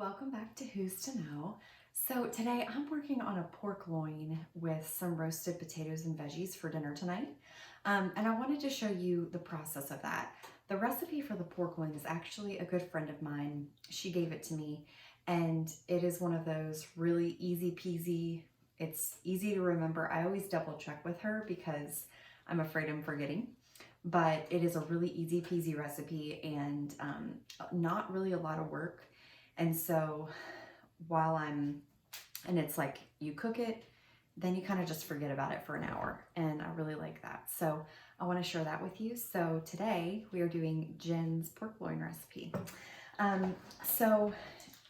welcome back to Who's to Know. So today I'm working on a pork loin with some roasted potatoes and veggies for dinner tonight. And I wanted to show you the process of that. The recipe for the pork loin is actually a good friend of mine. She gave it to me, and it is one of those really easy peasy. It's easy to remember. I always double check with her because I'm afraid I'm forgetting. But it is a really easy peasy recipe and not really a lot of work. And so and it's like you cook it, then you kind of just forget about it for an hour. And I really like that. So I want to share that with you. So today we are doing Jen's pork loin recipe. So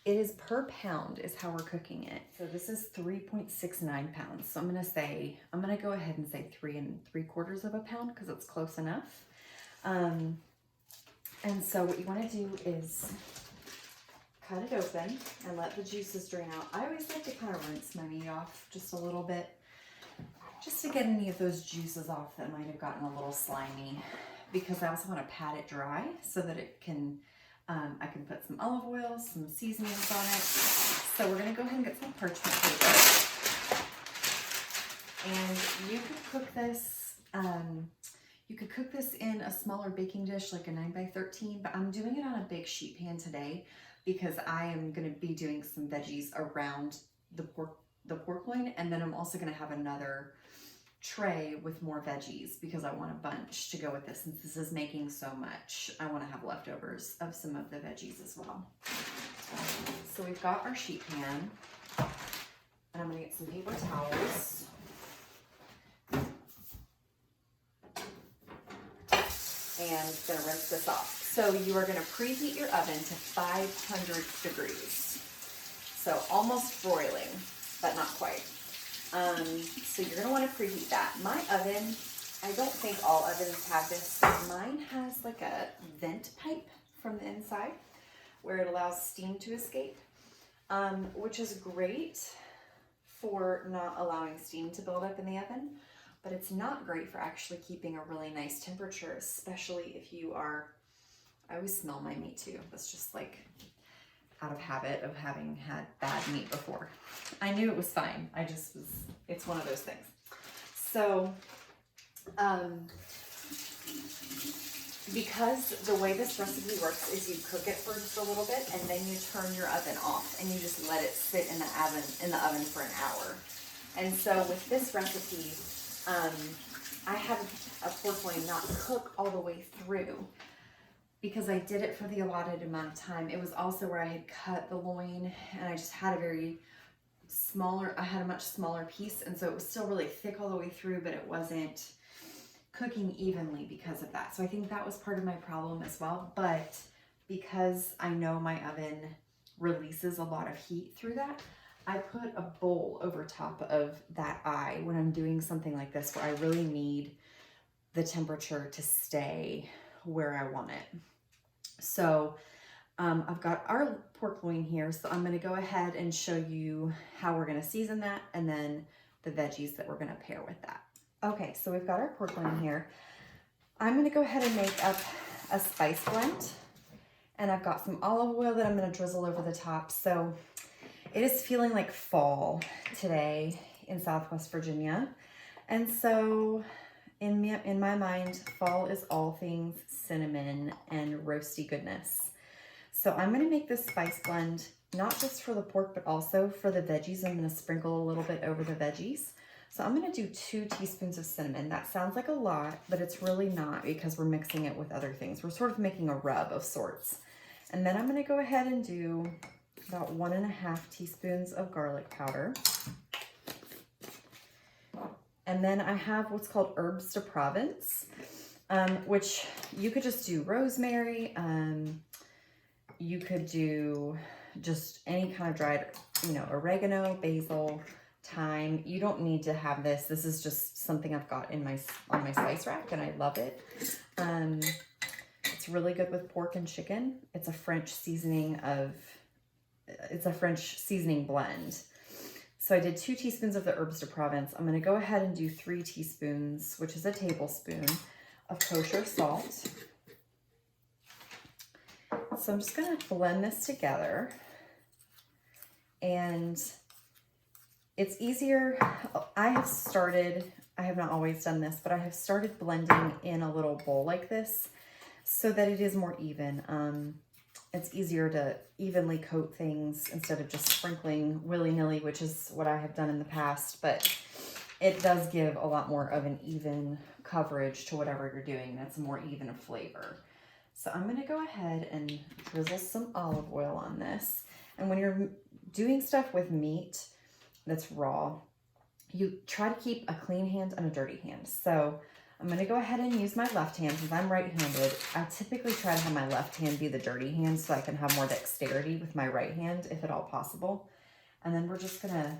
it is per pound is how we're cooking it. So this is 3.69 pounds. So I'm going to go ahead and say 3 3/4 of a pound because it's close enough. And so what you want to do is cut it open and let the juices drain out. I always like to kind of rinse my meat off just a little bit, just to get any of those juices off that might have gotten a little slimy, because I also want to pat it dry so that it can, I can put some olive oil, some seasonings on it. So we're going to go ahead and get some parchment paper. And you could cook this in a smaller baking dish, like a 9x13, but I'm doing it on a big sheet pan today because I am going to be doing some veggies around the pork loin, and then I'm also going to have another tray with more veggies because I want a bunch to go with this. Since this is making so much, I want to have leftovers of some of the veggies as well. So we've got our sheet pan, and I'm going to get some paper towels. And going to rinse this off. So you are going to preheat your oven to 500 degrees. So almost broiling, but not quite. So you're going to want to preheat that. My oven, I don't think all ovens have this, but mine has like a vent pipe from the inside where it allows steam to escape, which is great for not allowing steam to build up in the oven. But it's not great for actually keeping a really nice temperature, especially if you are, I always smell my meat too. That's just like out of habit of having had bad meat before. I knew it was fine. It's one of those things. So, because the way this recipe works is you cook it for just a little bit and then you turn your oven off and you just let it sit in the oven for an hour. And so with this recipe, I had a pork loin not cook all the way through because I did it for the allotted amount of time. It was also where I had cut the loin and I just had I had a much smaller piece, and so it was still really thick all the way through, but it wasn't cooking evenly because of that. So I think that was part of my problem as well. But because I know my oven releases a lot of heat through that, I put a bowl over top of that eye when I'm doing something like this where I really need the temperature to stay where I want it. So I've got our pork loin here, so I'm going to go ahead and show you how we're going to season that and then the veggies that we're going to pair with that. Okay, so we've got our pork loin here. I'm going to go ahead and make up a spice blend, and I've got some olive oil that I'm going to drizzle over the top. So it is feeling like fall today in Southwest Virginia. And so in my mind, fall is all things cinnamon and roasty goodness. So I'm going to make this spice blend, not just for the pork, but also for the veggies. I'm going to sprinkle a little bit over the veggies. So I'm going to do 2 teaspoons of cinnamon. That sounds like a lot, but it's really not because we're mixing it with other things. We're sort of making a rub of sorts. And then I'm going to go ahead and do about 1.5 teaspoons of garlic powder. And then I have what's called herbes de Provence, which you could just do rosemary. You could do just any kind of dried, oregano, basil, thyme. You don't need to have this. This is just something I've got on my spice rack, and I love it. It's really good with pork and chicken. It's a French seasoning blend. So I did 2 teaspoons of the herbes de Provence. I'm going to go ahead and do 3 teaspoons, which is a tablespoon, of kosher salt. So I'm just going to blend this together. And it's easier. I have not always done this, but I have started blending in a little bowl like this so that it is more even. It's easier to evenly coat things instead of just sprinkling willy-nilly, which is what I have done in the past, but it does give a lot more of an even coverage to whatever you're doing. That's more even of flavor. So I'm going to go ahead and drizzle some olive oil on this. And when you're doing stuff with meat that's raw, you try to keep a clean hand and a dirty hand. So I'm going to go ahead and use my left hand since I'm right-handed. I typically try to have my left hand be the dirty hand so I can have more dexterity with my right hand, if at all possible. And then we're just going to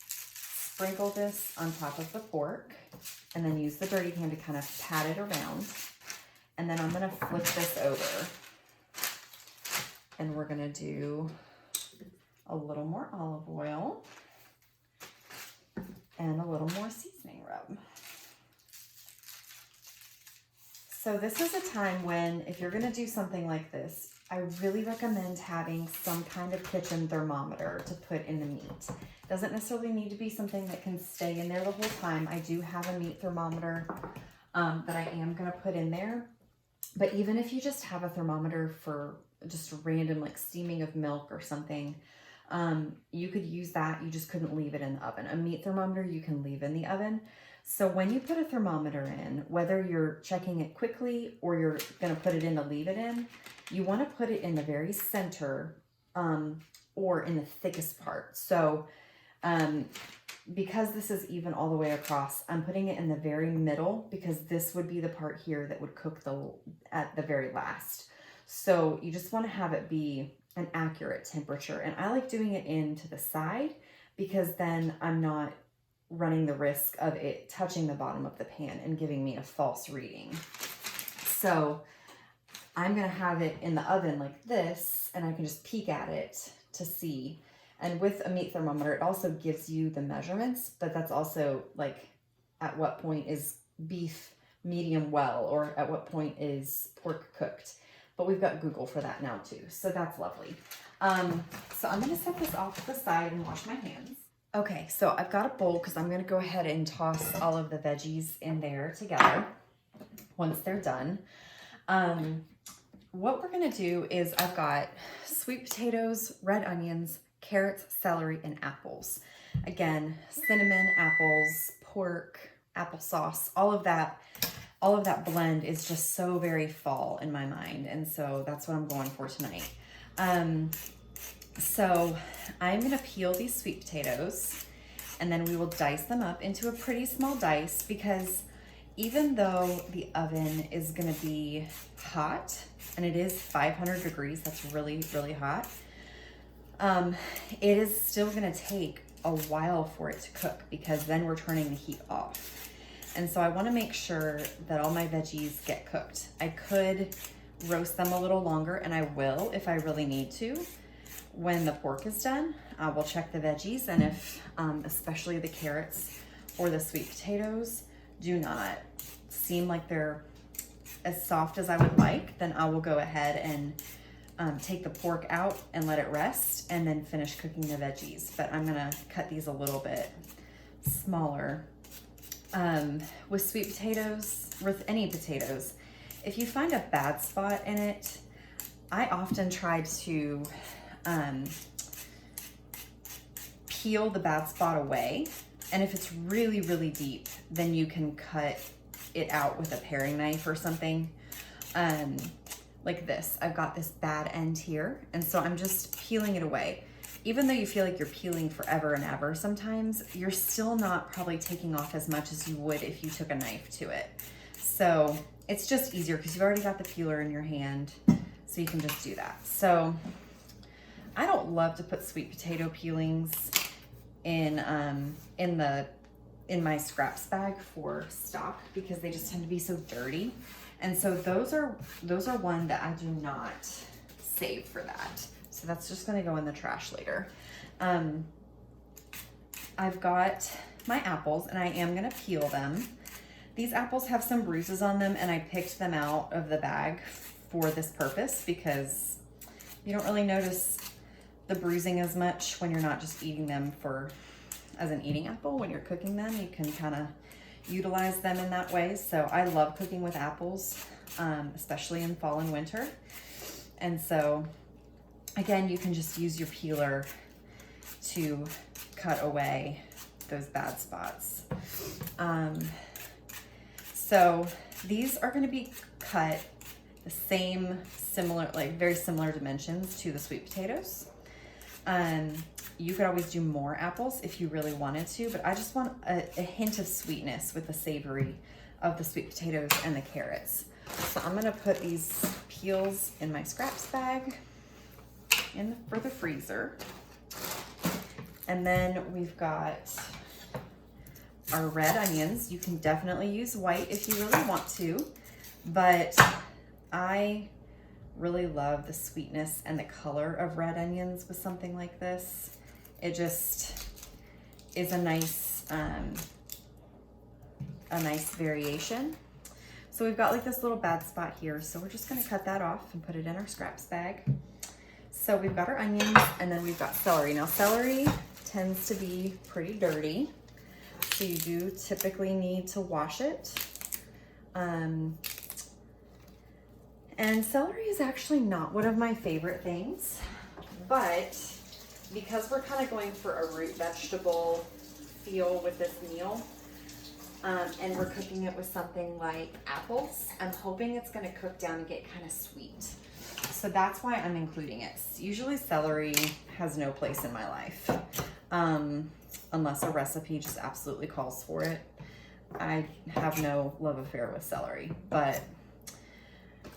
sprinkle this on top of the pork and then use the dirty hand to kind of pat it around. And then I'm going to flip this over. And we're going to do a little more olive oil and a little more seasoning rub. So this is a time when, if you're gonna do something like this, I really recommend having some kind of kitchen thermometer to put in the meat. Doesn't necessarily need to be something that can stay in there the whole time. I do have a meat thermometer that I am gonna put in there. But even if you just have a thermometer for just random like steaming of milk or something, you could use that. You just couldn't leave it in the oven. A meat thermometer you can leave in the oven. So when you put a thermometer in, whether you're checking it quickly or you're going to put it in to leave it in, you want to put it in the very center or in the thickest part. So because this is even all the way across, I'm putting it in the very middle because this would be the part here that would cook at the very last. So you just want to have it be an accurate temperature. And I like doing it into the side because then I'm not running the risk of it touching the bottom of the pan and giving me a false reading. So I'm going to have it in the oven like this, and I can just peek at it to see. And with a meat thermometer, it also gives you the measurements, but that's also like at what point is beef medium well, or at what point is pork cooked. But we've got Google for that now too, so that's lovely. So I'm going to set this off to the side and wash my hands. Okay, so I've got a bowl because I'm going to go ahead and toss all of the veggies in there together once they're done. What we're going to do is I've got sweet potatoes, red onions, carrots, celery, and apples. Again, cinnamon, apples, pork, applesauce, all of that blend is just so very fall in my mind. And so that's what I'm going for tonight. So I'm going to peel these sweet potatoes and then we will dice them up into a pretty small dice because even though the oven is going to be hot and it is 500 degrees, that's really, really hot, it is still going to take a while for it to cook because then we're turning the heat off. And so I want to make sure that all my veggies get cooked. I could roast them a little longer, and I will if I really need to. When the pork is done, I will check the veggies, and if especially the carrots or the sweet potatoes do not seem like they're as soft as I would like, then I will go ahead and take the pork out and let it rest and then finish cooking the veggies. But I'm gonna cut these a little bit smaller. With sweet potatoes, with any potatoes, if you find a bad spot in it, I often try to peel the bad spot away. And if it's really, really deep, then you can cut it out with a paring knife or something. Like this, I've got this bad end here. And so I'm just peeling it away. Even though you feel like you're peeling forever and ever, sometimes you're still not probably taking off as much as you would if you took a knife to it. So it's just easier because you've already got the peeler in your hand, so you can just do that. So I don't love to put sweet potato peelings in my scraps bag for stock because they just tend to be so dirty. And so those are one that I do not save for that. So that's just gonna go in the trash later. I've got my apples and I am gonna peel them. These apples have some bruises on them and I picked them out of the bag for this purpose because you don't really notice the bruising as much when you're not just eating them as an eating apple. When you're cooking them, you can kind of utilize them in that way. So I love cooking with apples, especially in fall and winter. And so again, you can just use your peeler to cut away those bad spots. So these are going to be cut the same, similar, like very similar dimensions to the sweet potatoes. You could always do more apples if you really wanted to, but I just want a hint of sweetness with the savory of the sweet potatoes and the carrots. So I'm gonna put these peels in my scraps bag for the freezer. And then we've got our red onions. You can definitely use white if you really want to, but I really love the sweetness and the color of red onions with something like this. It just is a nice variation. So we've got like this little bad spot here, so we're just gonna cut that off and put it in our scraps bag. So we've got our onions, and then we've got celery. Now celery tends to be pretty dirty, so you do typically need to wash it. And celery is actually not one of my favorite things, but because we're kind of going for a root vegetable feel with this meal, and we're cooking it with something like apples, I'm hoping it's going to cook down and get kind of sweet. So that's why I'm including it. Usually celery has no place in my life, unless a recipe just absolutely calls for it. I have no love affair with celery, but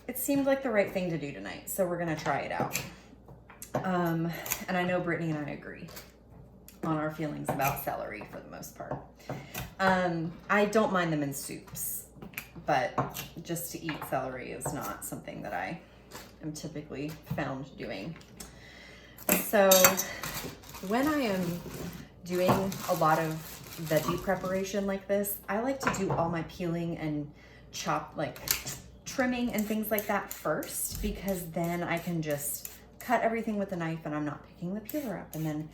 it seemed like the right thing to do tonight, so we're gonna try it out. And I know Brittany and I agree on our feelings about celery for the most part. I don't mind them in soups, but just to eat celery is not something that I am typically found doing. So when I am doing a lot of veggie preparation like this, I like to do all my peeling and trimming and things like that first, because then I can just cut everything with a knife and I'm not picking the peeler up and then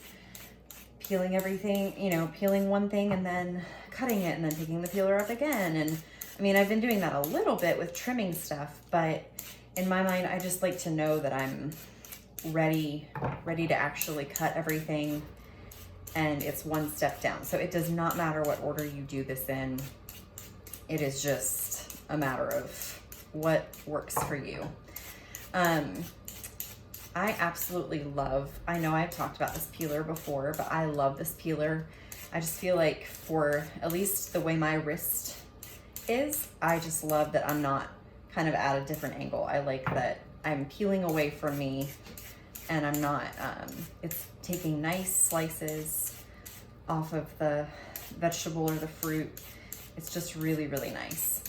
peeling everything, peeling one thing and then cutting it and then picking the peeler up again. And I mean, I've been doing that a little bit with trimming stuff, but in my mind, I just like to know that I'm ready to actually cut everything, and it's one step down. So it does not matter what order you do this in. It is just a matter of what works for you. I absolutely love, I know I've talked about this peeler before, but I love this peeler. I just feel like for at least the way my wrist is, I just love that I'm not kind of at a different angle. I like that I'm peeling away from me and I'm not, it's taking nice slices off of the vegetable or the fruit. It's just really, really nice.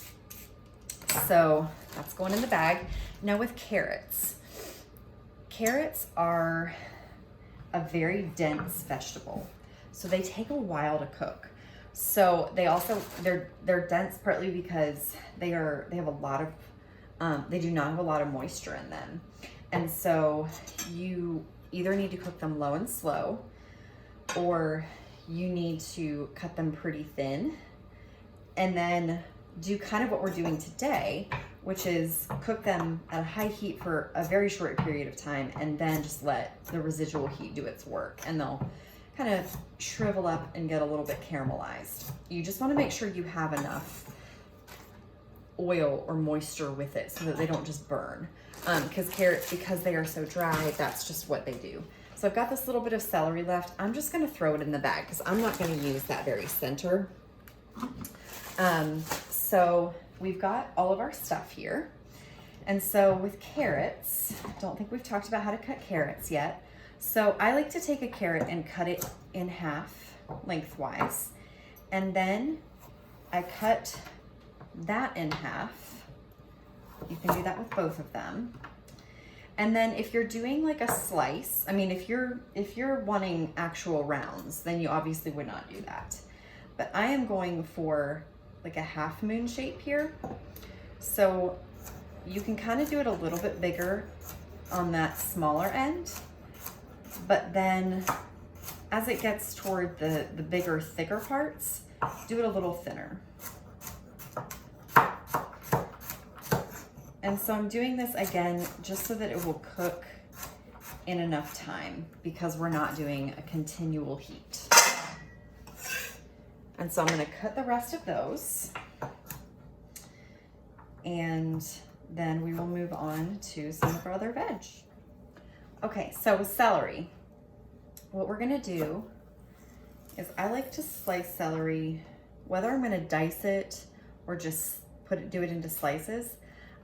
So that's going in the bag. Now with carrots. Carrots are a very dense vegetable, so they take a while to cook. So they're dense partly because they have a lot of, they do not have a lot of moisture in them. And so you either need to cook them low and slow, or you need to cut them pretty thin and then do kind of what we're doing today, which is cook them at a high heat for a very short period of time and then just let the residual heat do its work, and they'll kind of shrivel up and get a little bit caramelized. You just want to make sure you have enough oil or moisture with it so that they don't just burn. Because carrots, because they are so dry, that's just what they do. So I've got this little bit of celery left. I'm just going to throw it in the bag because I'm not going to use that very center. So we've got all of our stuff here. And so with carrots, I don't think we've talked about how to cut carrots yet. So I like to take a carrot and cut it in half lengthwise. And then I cut that in half. You can do that with both of them. And then if you're doing like a slice, I mean, if you're wanting actual rounds, then you obviously would not do that. But I am going for like a half moon shape here. So you can kind of do it a little bit bigger on that smaller end. But then as it gets toward the bigger, thicker parts, do it a little thinner. And so I'm doing this again just so that it will cook in enough time, because we're not doing a continual heat. And so I'm going to cut the rest of those, and then we will move on to some of our other veg. Okay, so with celery, what we're going to do is I like to slice celery, whether I'm going to dice it or just do it into slices.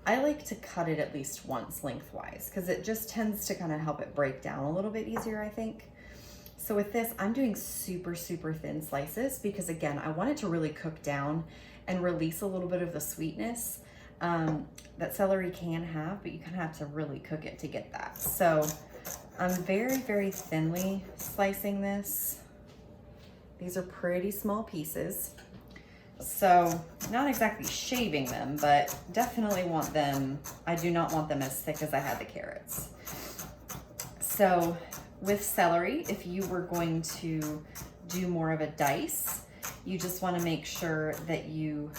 I like to cut it at least once lengthwise, because it just tends to kind of help it break down a little bit easier, I think. So with this, I'm doing super, super thin slices, because again, I want it to really cook down and release a little bit of the sweetness that celery can have, but you kind of have to really cook it to get that. So I'm very, very thinly slicing this. These are pretty small pieces. So not exactly shaving them, but definitely want them, I do not want them as thick as I had the carrots. So with celery, if you were going to do more of a dice, you just want to make sure that you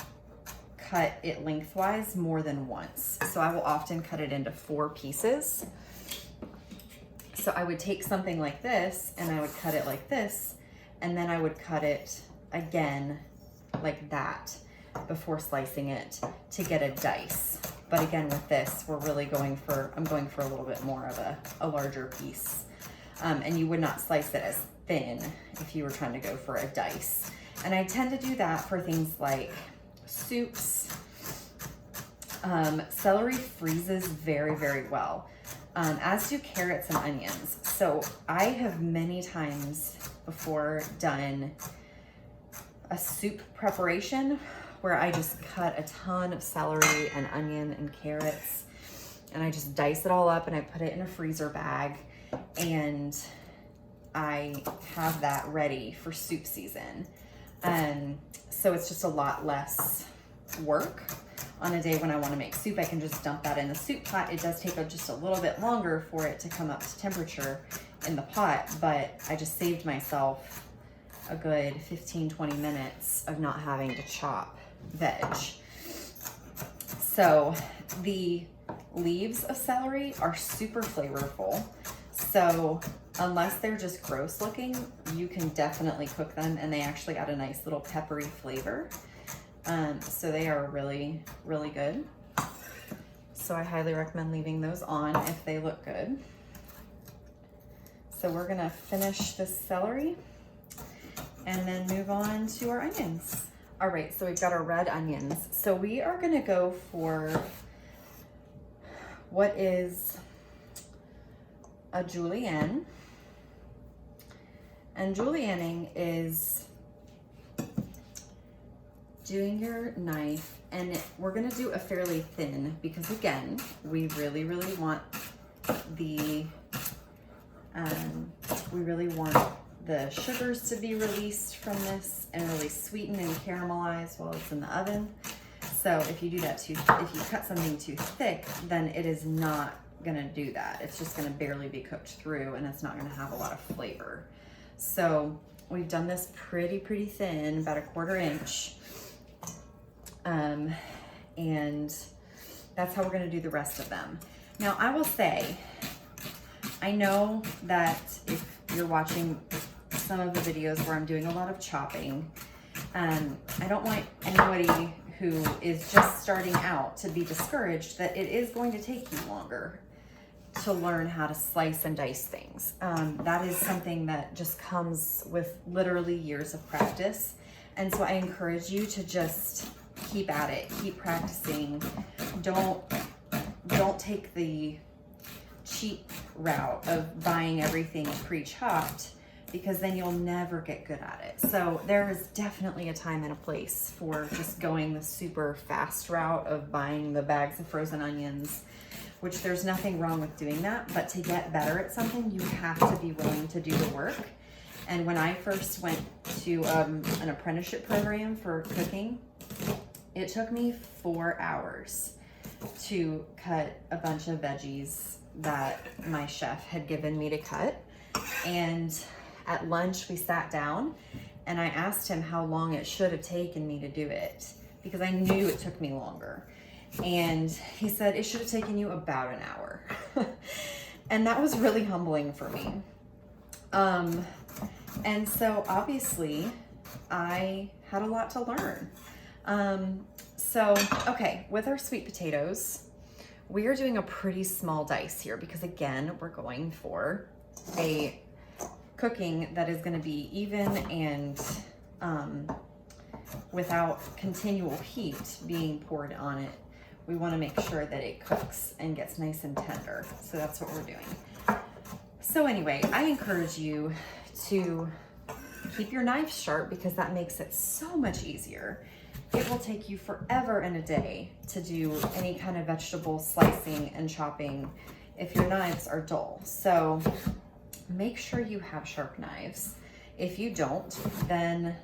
cut it lengthwise more than once. So I will often cut it into 4 pieces. So I would take something like this and I would cut it like this, and then I would cut it again like that before slicing it to get a dice. But again, with this, we're really I'm going for a little bit more of a larger piece. And you would not slice it as thin if you were trying to go for a dice. And I tend to do that for things like soups. Celery freezes very, very well, as do carrots and onions. So I have many times before done a soup preparation where I just cut a ton of celery and onion and carrots, and I just dice it all up and I put it in a freezer bag, and I have that ready for soup season. So it's just a lot less work. On a day when I want to make soup, I can just dump that in the soup pot. It does take just a little bit longer for it to come up to temperature in the pot, but I just saved myself a good 15-20 minutes of not having to chop veg. So the leaves of celery are super flavorful. So unless they're just gross looking, you can definitely cook them, and they actually add a nice little peppery flavor. So they are really, really good. So I highly recommend leaving those on if they look good. So we're gonna finish this celery and then move on to our onions. All right, so we've got our red onions. So we are gonna go for what is a julienne. And julienning is doing your knife, and we're gonna do a fairly thin, because again, we really, really want the sugars to be released from this and really sweeten and caramelize while it's in the oven. So if you do that if you cut something too thick, then it is not gonna do that. It's just gonna barely be cooked through, and it's not gonna have a lot of flavor. So we've done this pretty thin, about 1/4 inch. And that's how we're gonna do the rest of them. Now I will say, I know that if you're watching some of the videos where I'm doing a lot of chopping, I don't want anybody who is just starting out to be discouraged that it is going to take you longer to learn how to slice and dice things. That is something that just comes with literally years of practice. And so I encourage you to just keep at it, keep practicing. Don't take the cheap route of buying everything pre-chopped, because then you'll never get good at it. So there is definitely a time and a place for just going the super fast route of buying the bags of frozen onions, which there's nothing wrong with doing that, but to get better at something, you have to be willing to do the work. And when I first went to an apprenticeship program for cooking, it took me 4 hours to cut a bunch of veggies that my chef had given me to cut. And at lunch we sat down and I asked him how long it should have taken me to do it because I knew it took me longer. And he said, it should have taken you about an hour. And that was really humbling for me. And so obviously I had a lot to learn. Okay, with our sweet potatoes, we are doing a pretty small dice here because again, we're going for a cooking that is going to be even and without continual heat being poured on it. We want to make sure that it cooks and gets nice and tender. So that's what we're doing. So anyway, I encourage you to keep your knife sharp because that makes it so much easier. It will take you forever and a day to do any kind of vegetable slicing and chopping if your knives are dull. So make sure you have sharp knives. If you don't, then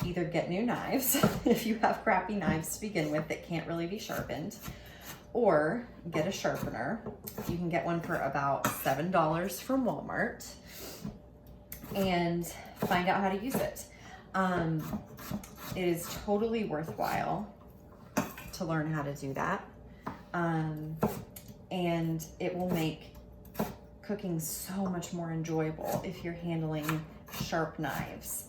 either get new knives if you have crappy knives to begin with that can't really be sharpened, or get a sharpener. You can get one for about $7 from Walmart and find out how to use it. It is totally worthwhile to learn how to do that. And it will make cooking so much more enjoyable if you're handling sharp knives.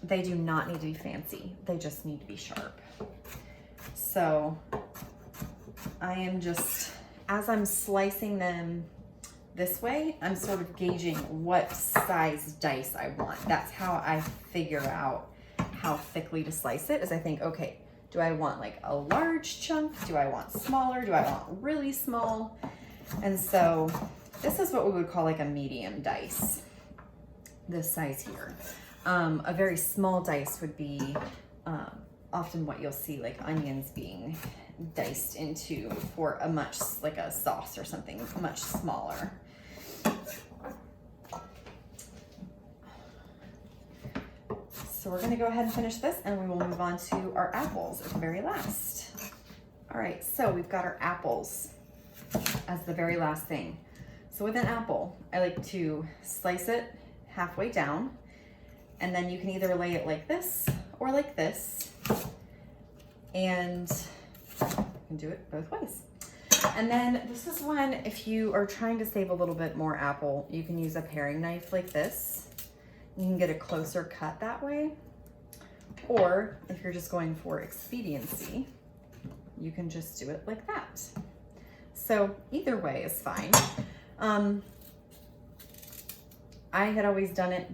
They do not need to be fancy. They just need to be sharp. So I am just, as I'm slicing them this way, I'm sort of gauging what size dice I want. That's how I figure out how thickly to slice it, is I think, okay, do I want like a large chunk? Do I want smaller? Do I want really small? And so this is what we would call like a medium dice, this size here. A very small dice would be often what you'll see, like onions being diced into for a much, like a sauce or something much smaller. So we're gonna go ahead and finish this and we will move on to our apples at the very last. All right, so we've got our apples as the very last thing. So with an apple, I like to slice it halfway down, and then you can either lay it like this or like this, and you can do it both ways. And then this is one, if you are trying to save a little bit more apple, you can use a paring knife like this. You can get a closer cut that way. Or if you're just going for expediency, you can just do it like that. So either way is fine. I had always done it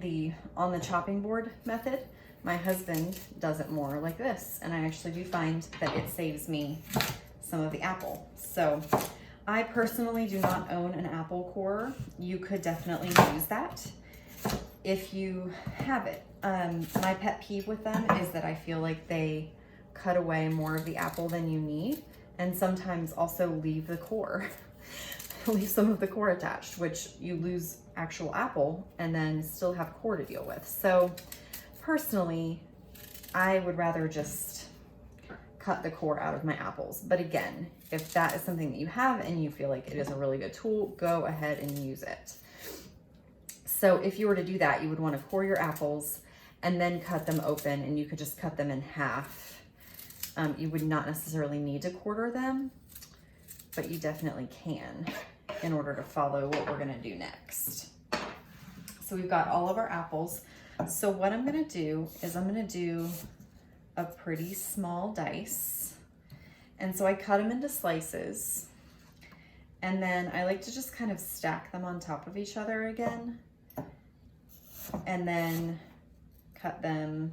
on the chopping board method. My husband does it more like this, and I actually do find that it saves me some of the apple. So I personally do not own an apple corer. You could definitely use that if you have it. My pet peeve with them is that I feel like they cut away more of the apple than you need, and sometimes also leave the core, leave some of the core attached, which you lose actual apple and then still have core to deal with. So personally, I would rather just cut the core out of my apples. But again, if that is something that you have and you feel like it is a really good tool, go ahead and use it. So if you were to do that, you would want to core your apples and then cut them open, and you could just cut them in half. You would not necessarily need to quarter them, but you definitely can in order to follow what we're gonna do next. So we've got all of our apples. So what I'm gonna do is I'm gonna do a pretty small dice. And so I cut them into slices, and then I like to just kind of stack them on top of each other again, and then cut them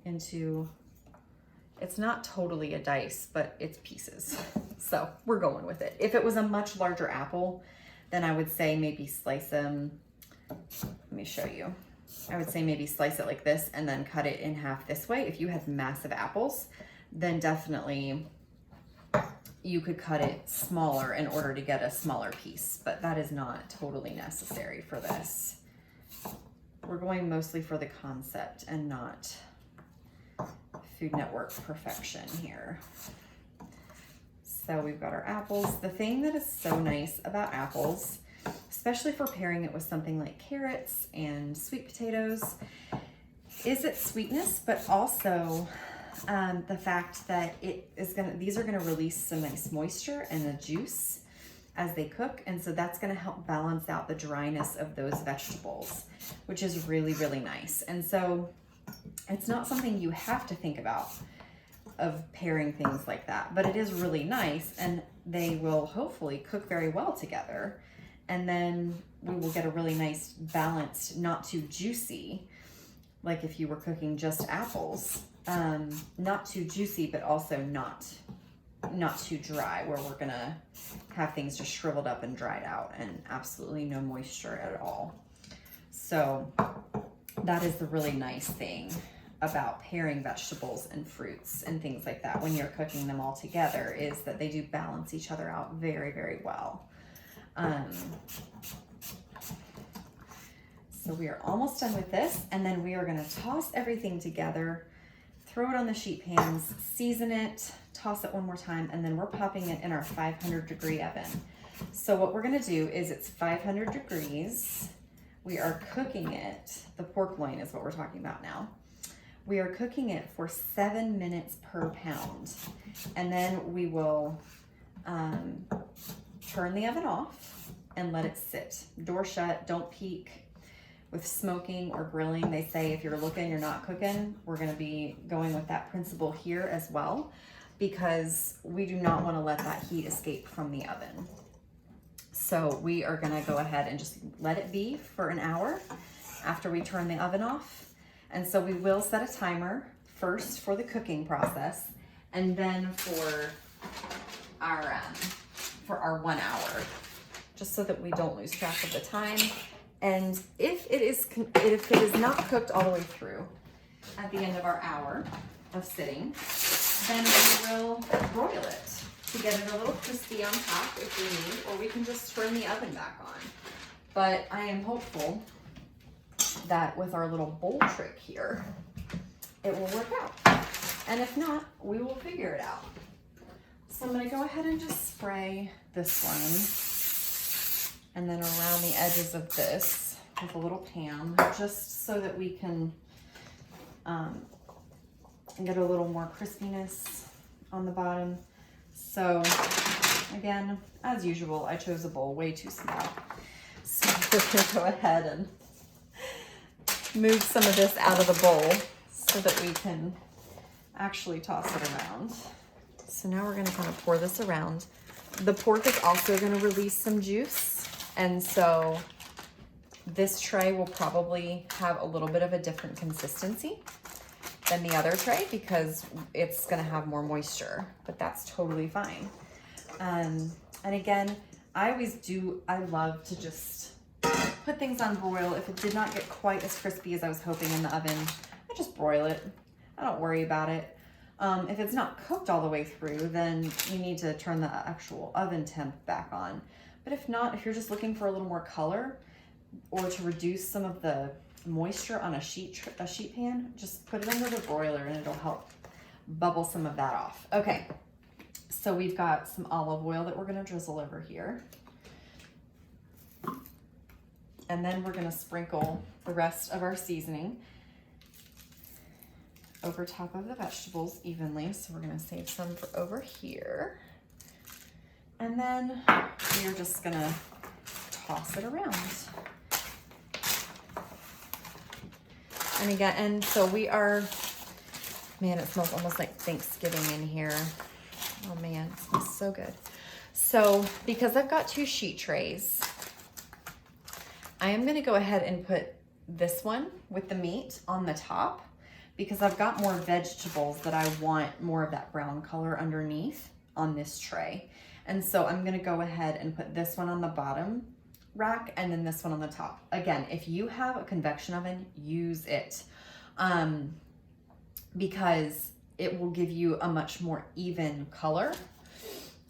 into, it's not totally a dice, but it's pieces. So we're going with it. If it was a much larger apple, then I would say maybe slice them, let me show you. I would say maybe slice it like this and then cut it in half this way. If you have massive apples, then definitely you could cut it smaller in order to get a smaller piece, but that is not totally necessary for this. We're going mostly for the concept and not Food Network perfection here. So we've got our apples. The thing that is so nice about apples especially for pairing it with something like carrots and sweet potatoes, is its sweetness, but also the fact that these are gonna release some nice moisture and the juice as they cook. And so that's gonna help balance out the dryness of those vegetables, which is really, really nice. And so it's not something you have to think about of pairing things like that, but it is really nice, and they will hopefully cook very well together. And then we will get a really nice balanced, not too juicy, like if you were cooking just apples, not too juicy, but also not too dry, where we're gonna have things just shriveled up and dried out and absolutely no moisture at all. So that is the really nice thing about pairing vegetables and fruits and things like that when you're cooking them all together, is that they do balance each other out very, very well. So we are almost done with this, and then we are going to toss everything together, throw it on the sheet pans, season it, toss it one more time, and then we're popping it in our 500-degree oven. So what we're going to do is, it's 500 degrees. We are cooking it, the pork loin is what we're talking about now. We are cooking it for 7 minutes per pound. And then we will turn the oven off and let it sit. Door shut, don't peek. With smoking or grilling, they say if you're looking, you're not cooking. We're gonna be going with that principle here as well, because we do not wanna let that heat escape from the oven. So we are gonna go ahead and just let it be for an hour after we turn the oven off. And so we will set a timer first for the cooking process, and then for our 1 hour, just so that we don't lose track of the time. And if it is not cooked all the way through at the end of our hour of sitting, then we will broil it to get it a little crispy on top if we need, or we can just turn the oven back on. But I am hopeful that with our little bowl trick here, it will work out. And if not, we will figure it out. So I'm gonna go ahead and just spray this one, and then around the edges of this with a little pan, just so that we can get a little more crispiness on the bottom. So again, as usual, I chose a bowl way too small. So we're gonna go ahead and move some of this out of the bowl so that we can actually toss it around. So now we're gonna kind of pour this around. The pork is also gonna release some juice, and so this tray will probably have a little bit of a different consistency than the other tray because it's gonna have more moisture, but that's totally fine. And again, I love to just put things on broil. If it did not get quite as crispy as I was hoping in the oven, I just broil it. I don't worry about it. If it's not cooked all the way through, then you need to turn the actual oven temp back on. But if not, if you're just looking for a little more color or to reduce some of the moisture on a sheet pan, just put it under the broiler and it'll help bubble some of that off. Okay, so we've got some olive oil that we're gonna drizzle over here. And then we're gonna sprinkle the rest of our seasoning over top of the vegetables evenly. So we're gonna save some for over here. And then we're just gonna toss it around. And again, and so we are, man, it smells almost like Thanksgiving in here. Oh man, it smells so good. So because I've got 2 sheet trays, I am gonna go ahead and put this one with the meat on the top because I've got more vegetables that I want more of that brown color underneath on this tray. And so I'm gonna go ahead and put this one on the bottom rack and then this one on the top. Again, if you have a convection oven, use it because it will give you a much more even color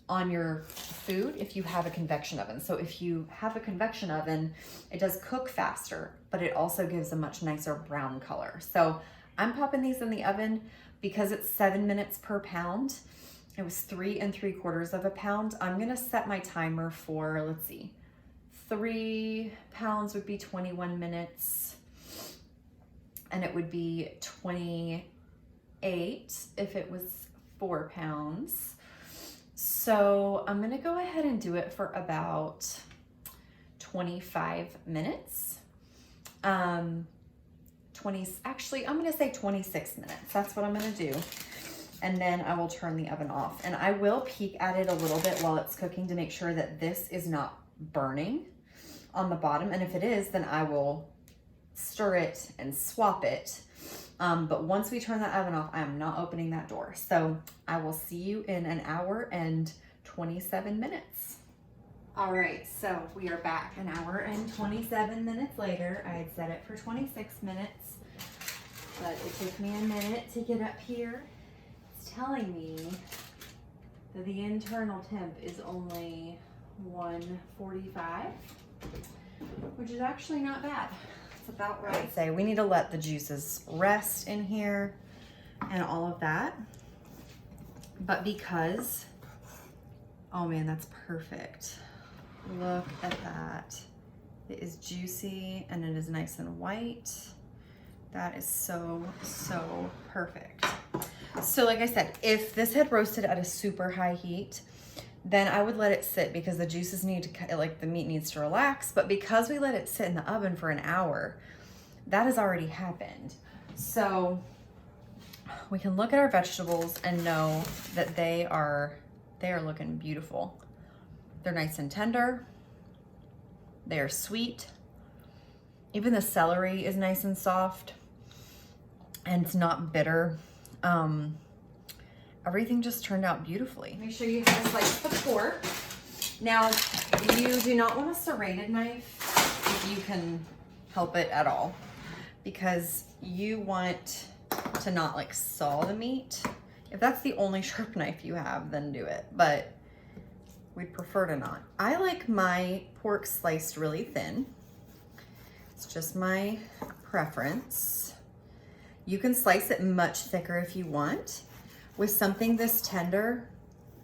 on your food if you have a convection oven. So if you have a convection oven, it does cook faster, but it also gives a much nicer brown color. So I'm popping these in the oven because it's 7 minutes per pound. It was 3 3/4 of a pound. I'm gonna set my timer for, let's see, 3 pounds would be 21 minutes, and it would be 28 if it was 4 pounds. So I'm gonna go ahead and do it for about 25 minutes. Actually, I'm gonna say 26 minutes. That's what I'm gonna do. And then I will turn the oven off. And I will peek at it a little bit while it's cooking to make sure that this is not burning on the bottom. And if it is, then I will stir it and swap it. But once we turn that oven off, I am not opening that door. So I will see you in an hour and 27 minutes. All right, so we are back an hour and 27 minutes later. I had set it for 26 minutes, but it took me a minute to get up here. It's telling me that the internal temp is only 145, which is actually not bad. It's about right. I'd say we need to let the juices rest in here and all of that. But because, oh man, that's perfect. Look at that. It is juicy and it is nice and white. That is so, so perfect. So like I said, if this had roasted at a super high heat, then I would let it sit because the juices need to, like the meat needs to relax. But because we let it sit in the oven for an hour, that has already happened. So we can look at our vegetables and know that they are looking beautiful. They're nice and tender. They are sweet. Even the celery is nice and soft and it's not bitter. Everything just turned out beautifully. Make sure you have to slice the pork. Now, you do not want a serrated knife if you can help it at all, because you want to not like saw the meat. If that's the only sharp knife you have, then do it. But we'd prefer to not. I like my pork sliced really thin. It's just my preference. You can slice it much thicker if you want. With something this tender,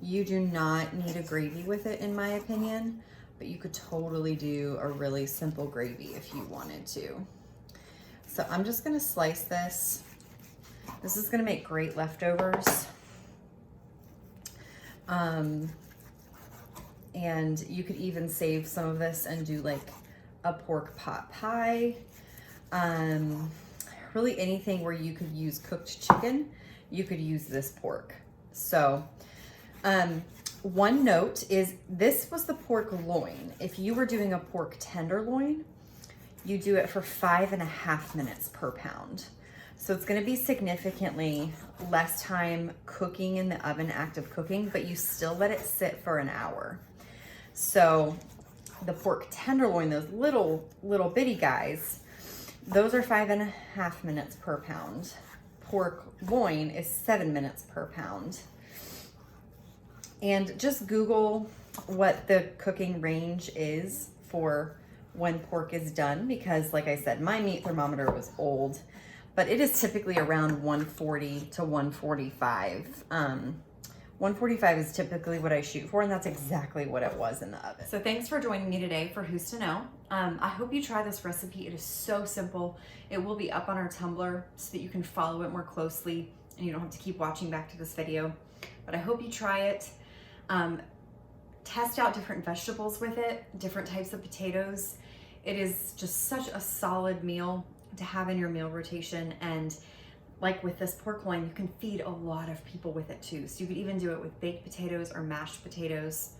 you do not need a gravy with it, in my opinion, but you could totally do a really simple gravy if you wanted to. So I'm just gonna slice this. This is gonna make great leftovers. And you could even save some of this and do like a pork pot pie. Really anything where you could use cooked chicken, you could use this pork. So one note is this was the pork loin. If you were doing a pork tenderloin, you do it for 5.5 minutes per pound. So it's gonna be significantly less time cooking in the oven, active cooking, but you still let it sit for an hour. So the pork tenderloin, those little bitty guys, those are 5.5 minutes per pound. Pork loin is 7 minutes per pound. And just Google what the cooking range is for when pork is done, because like I said, my meat thermometer was old, but it is typically around 140 to 145. 145 is typically what I shoot for, and that's exactly what it was in the oven. So thanks for joining me today for Who's to Know. I hope you try this recipe. It is so simple. It will be up on our Tumblr so that you can follow it more closely and you don't have to keep watching back to this video. But I hope you try it. Test out different vegetables with it, different types of potatoes. It is just such a solid meal to have in your meal rotation, and like with this pork loin, you can feed a lot of people with it too. So you could even do it with baked potatoes or mashed potatoes,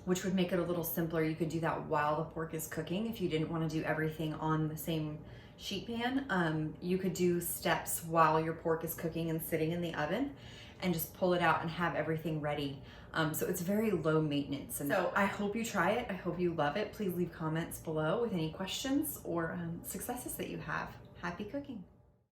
which would make it a little simpler. You could do that while the pork is cooking if you didn't want to do everything on the same sheet pan. You could do steps while your pork is cooking and sitting in the oven and just pull it out and have everything ready. So it's very low maintenance. And so I hope you try it. I hope you love it. Please leave comments below with any questions or successes that you have. Happy cooking.